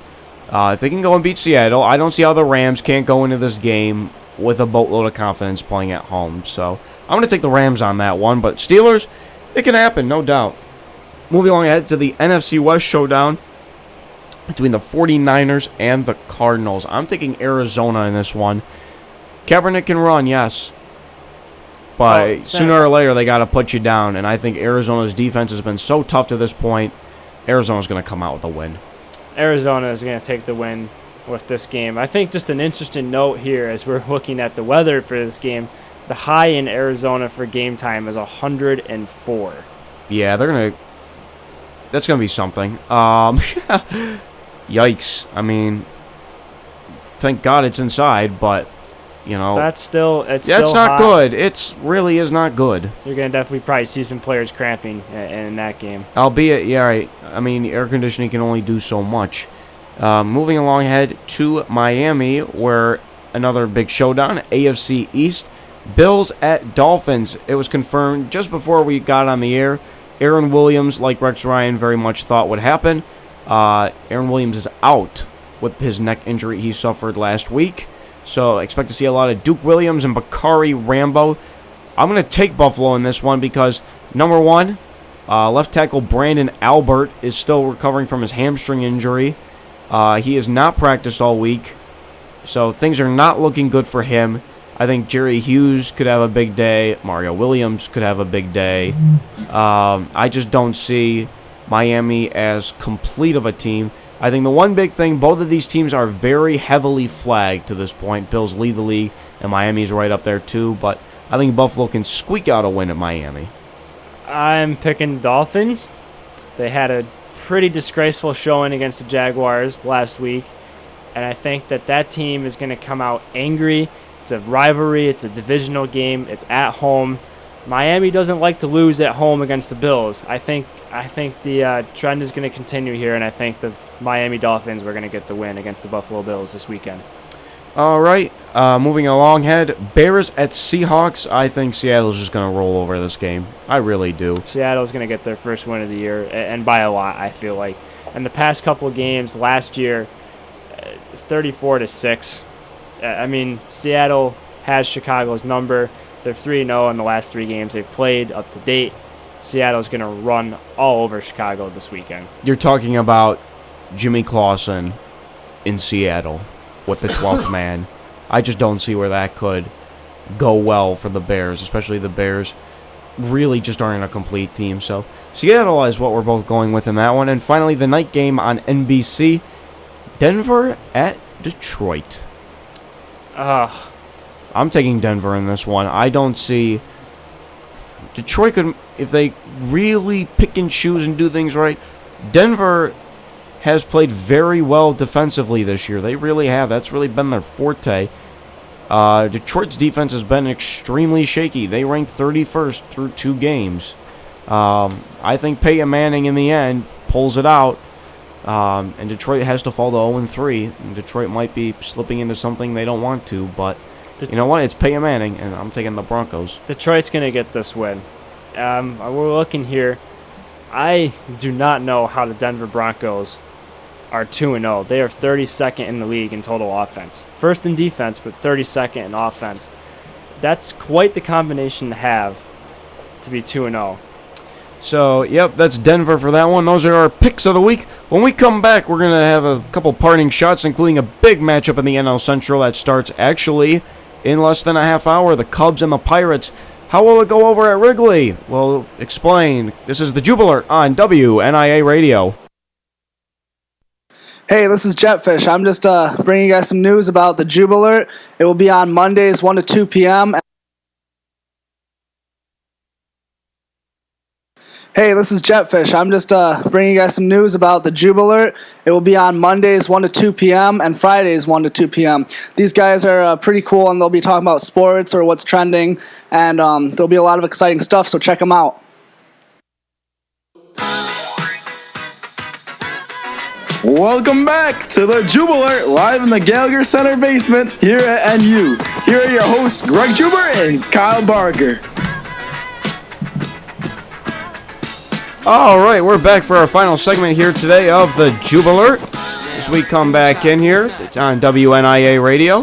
if they can go and beat Seattle, I don't see how the Rams can't go into this game with a boatload of confidence playing at home. So I'm going to take the Rams on that one. But Steelers, it can happen, no doubt. Moving along ahead to the NFC West showdown between the 49ers and the Cardinals. I'm taking Arizona in this one. Kaepernick can run, yes. But sooner or later, they got to put you down. And I think Arizona's defense has been so tough to this point, Arizona's going to come out with a win. Arizona is going to take the win with this game. I think just an interesting note here as we're looking at the weather for this game, the high in Arizona for game time is 104. Yeah, that's going to be something. Yikes. I mean, thank God it's inside, but, That's still it's not hot. good. It really is not good. You're going to definitely probably see some players cramping in that game. Albeit, yeah, right. I mean, air conditioning can only do so much. Moving along ahead to Miami, where another big showdown, AFC East. Bills at Dolphins. It was confirmed just before we got on the air. Aaron Williams, like Rex Ryan very much thought would happen. Aaron Williams is out with his neck injury he suffered last week. So expect to see a lot of Duke Williams and Bakari Rambo. I'm going to take Buffalo in this one because, number one, left tackle Brandon Albert is still recovering from his hamstring injury. He has not practiced all week, so things are not looking good for him. I think Jerry Hughes could have a big day. Mario Williams could have a big day. I just don't see Miami as complete of a team. I think the one big thing, both of these teams are very heavily flagged to this point. Bills lead the league, and Miami's right up there too. But I think Buffalo can squeak out a win at Miami. I'm picking Dolphins. They had a pretty disgraceful showing against the Jaguars last week. And I think that team is going to come out angry. It's a rivalry. It's a divisional game. It's at home. Miami doesn't like to lose at home against the Bills. I think the trend is going to continue here, and I think the Miami Dolphins were going to get the win against the Buffalo Bills this weekend. All right, moving along ahead, Bears at Seahawks. I think Seattle's just going to roll over this game. I really do. Seattle's going to get their first win of the year, and by a lot, I feel like. And the past couple of games last year, 34-6. I mean, Seattle has Chicago's number. They're 3-0 in the last 3 games they've played up to date. Seattle's going to run all over Chicago this weekend. You're talking about Jimmy Clausen in Seattle with the 12th man. I just don't see where that could go well for the Bears, especially the Bears really just aren't a complete team. So Seattle is what we're both going with in that one. And finally, the night game on NBC, Denver at Detroit. I'm taking Denver in this one. I don't see Detroit could, if they really pick and choose and do things right. Denver has played very well defensively this year. They really have. That's really been their forte. Detroit's defense has been extremely shaky. They ranked 31st through 2 games. I think Peyton Manning in the end pulls it out. And Detroit has to fall to 0-3. And Detroit might be slipping into something they don't want to, but you know what? It's Peyton Manning, and I'm taking the Broncos. Detroit's going to get this win. We're looking here. I do not know how the Denver Broncos are 2-0. They are 32nd in the league in total offense. First in defense, but 32nd in offense. That's quite the combination to have to be 2-0. So, yep, that's Denver for that one. Those are our picks of the week. When we come back, we're going to have a couple parting shots, including a big matchup in the NL Central that starts actually in less than a half hour. The Cubs and the Pirates. How will it go over at Wrigley? We'll explain. This is the Jubilee on WNIA Radio. Hey, this is Jetfish. I'm just bringing you guys some news about the Jube Alert. It will be on Mondays, 1 to 2 p.m. Hey, this is Jetfish. I'm just bringing you guys some news about the Jube Alert. It will be on Mondays, 1 to 2 p.m. and Fridays, 1 to 2 p.m. These guys are pretty cool, and they'll be talking about sports or what's trending, and there'll be a lot of exciting stuff, so check them out. Welcome back to the Jubilee live in the Gallagher Center basement here at NU. Here are your hosts, Greg Jube and Kyle Barker. All right, we're back for our final segment here today of the Jubilee. As we come back in here, it's on WNIA Radio.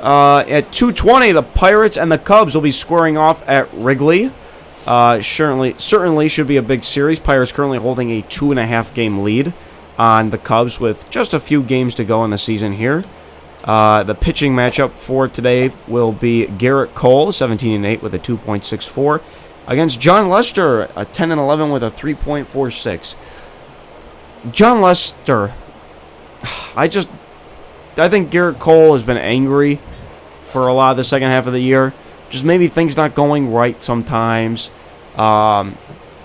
At 2:20, the Pirates and the Cubs will be squaring off at Wrigley. Certainly should be a big series. Pirates currently holding a 2.5 game lead on the Cubs with just a few games to go in the season here. The pitching matchup for today will be Garrett Cole, 17-8 with a 2.64, against John Lester, a 10-11 with a 3.46. John Lester, I think Garrett Cole has been angry for a lot of the second half of the year. Just maybe things not going right sometimes.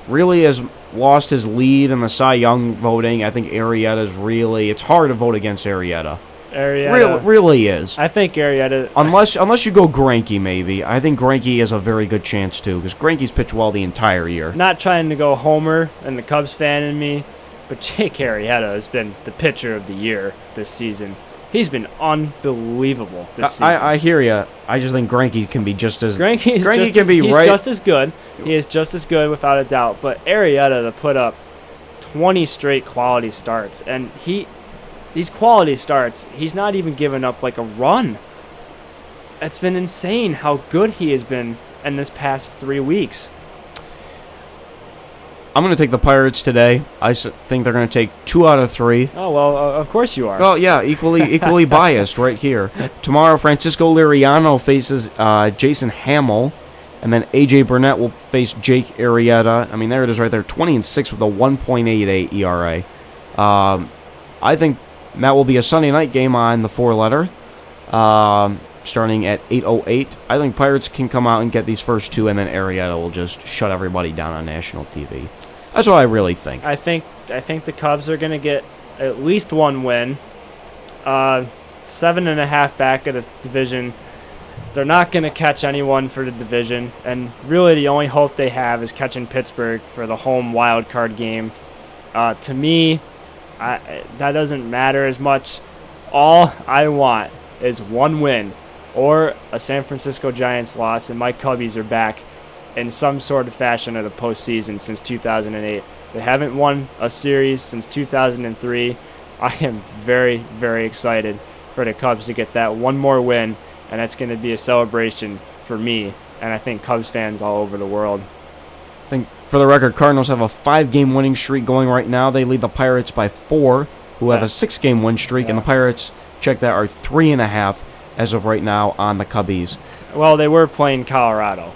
Really has lost his lead in the Cy Young voting. I think it's hard to vote against Arrieta. Really is. I think Arrieta... Unless you go Greinke, maybe. I think Greinke has a very good chance, too, because Greinke's pitched well the entire year. Not trying to go homer and the Cubs fan in me, but Jake Arrieta has been the pitcher of the year this season. He's been unbelievable this season. I hear you. I just think Greinke can be just as... He's just as good. He is just as good without a doubt. But Arrieta to put up 20 straight quality starts, and these quality starts, he's not even given up like a run. It's been insane how good he has been in this past 3 weeks. I'm going to take the Pirates today. I think they're going to take 2 out of 3. Oh, well, of course you are. Well, yeah, equally biased right here. Tomorrow, Francisco Liriano faces Jason Hamill, and then A.J. Burnett will face Jake Arrieta. I mean, there it is right there, 20-6 with a 1.88 ERA. I think that will be a Sunday night game on the 4-letter, starting at 8:08. I think Pirates can come out and get these first 2, and then Arrieta will just shut everybody down on national TV. That's what I really think. I think the Cubs are going to get at least 1 win. 7.5 back of the division. They're not going to catch anyone for the division, and really the only hope they have is catching Pittsburgh for the home wild card game. To me, that doesn't matter as much. All I want is one win or a San Francisco Giants loss, and my Cubbies are back in some sort of fashion of the postseason since 2008. They haven't won a series since 2003. I am very, very excited for the Cubs to get that one more win, and that's going to be a celebration for me, and I think Cubs fans all over the world. I think, for the record, Cardinals have a 5-game winning streak going right now. They lead the Pirates by 4, who have a 6-game win streak, and the Pirates, check that, are 3.5 as of right now on the Cubbies. Well, they were playing Colorado.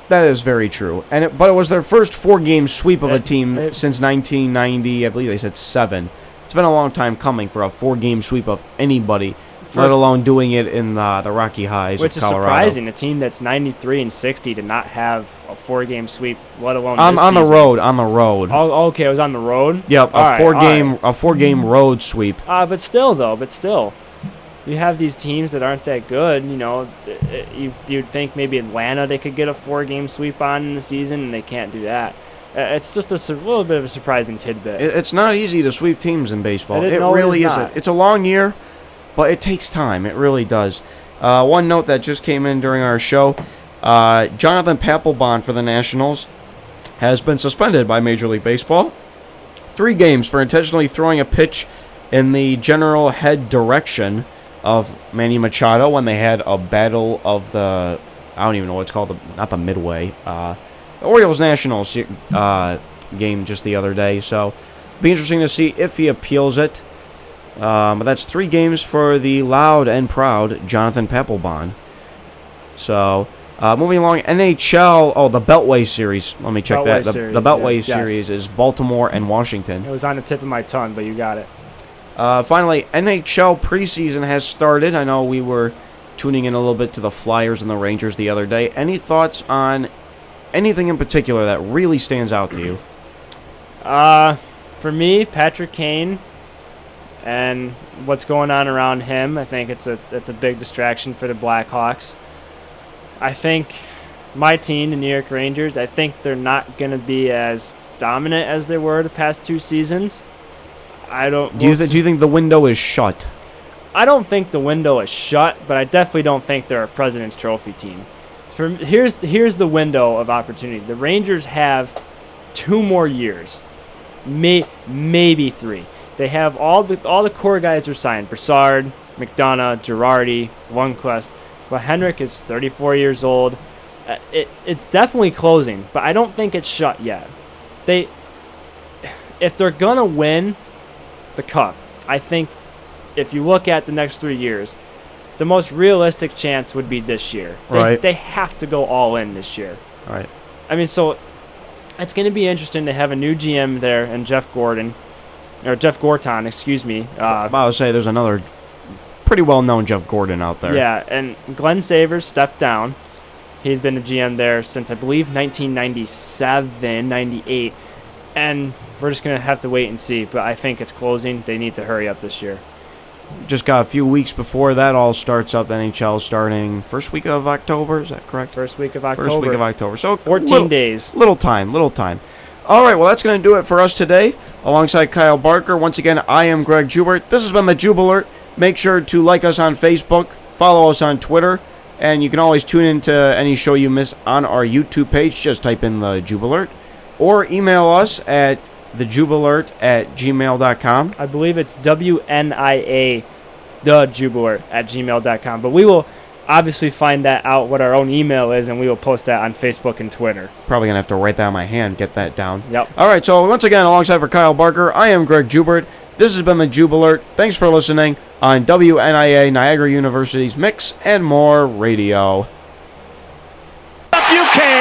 That is very true, but it was their first 4-game sweep of a team since 1990. I believe they said 7. It's been a long time coming for a 4-game sweep of anybody, let alone doing it in the Rocky Highs which of Colorado. Which is surprising, a team that's 93-60 to not have a 4-game sweep, let alone on this the season. road. On the road. Oh, okay, it was on the road. Yep, a 4-game road sweep. But still, you have these teams that aren't that good. You know, you'd think maybe Atlanta they could get a 4-game sweep on in the season, and they can't do that. It's just a little bit of a surprising tidbit. It's not easy to sweep teams in baseball. It really is isn't. It's a long year, but it takes time. It really does. One note that just came in during our show, Jonathan Papelbon for the Nationals has been suspended by Major League Baseball. 3 games for intentionally throwing a pitch in the general head direction of Manny Machado when they had a battle of the, I don't even know what it's called, not the Midway, the Orioles-Nationals game just the other day. So, be interesting to see if he appeals it. But that's 3 games for the loud and proud Jonathan Papelbon. So, moving along, NHL, the Beltway Series. Let me check that. The Beltway Series is Baltimore and Washington. It was on the tip of my tongue, but you got it. Finally, NHL preseason has started. I know we were tuning in a little bit to the Flyers and the Rangers the other day. Any thoughts on anything in particular that really stands out to you? For me, Patrick Kane and what's going on around him, I think it's a big distraction for the Blackhawks. I think my team, the New York Rangers, I think they're not going to be as dominant as they were the past 2 seasons. Do you think the window is shut? I don't think the window is shut, but I definitely don't think they're a President's Trophy team. Here's the window of opportunity. The Rangers have 2 more years, maybe 3. They have all the core guys are signed: Brassard, McDonough, Girardi, Lundqvist. But Henrik is 34 years old. It's definitely closing, but I don't think it's shut yet. If they're gonna win the Cup, I think if you look at the next 3 years, the most realistic chance would be this year. They have to go all in this year. Right. I mean, so it's going to be interesting to have a new GM there and Jeff Gorton, excuse me. I would say there's another pretty well-known Jeff Gorton out there. Yeah, and Glenn Savers stepped down. He's been the GM there since, I believe, 1997, 98. And we're just going to have to wait and see. But I think it's closing. They need to hurry up this year. Just got a few weeks before that all starts up. NHL starting first week of October. Is that correct? First week of October. First week of October. So 14 days. Little time. All right, well, that's going to do it for us today. Alongside Kyle Barker, once again, I am Greg Jubert. This has been the Jube Alert. Make sure to like us on Facebook, follow us on Twitter, and you can always tune into any show you miss on our YouTube page. Just type in the Jube Alert, or email us at thejubealert@gmail.com. I believe it's WNIA, thejubealert@gmail.com. But we will obviously find that out, what our own email is, and we will post that on Facebook and Twitter. Probably going to have to write that on my hand, get that down. Yep. All right, so once again, alongside for Kyle Barker, I am Greg Jubert. This has been the Jube Alert. Thanks for listening on WNIA, Niagara University's Mix and More Radio. Up you can.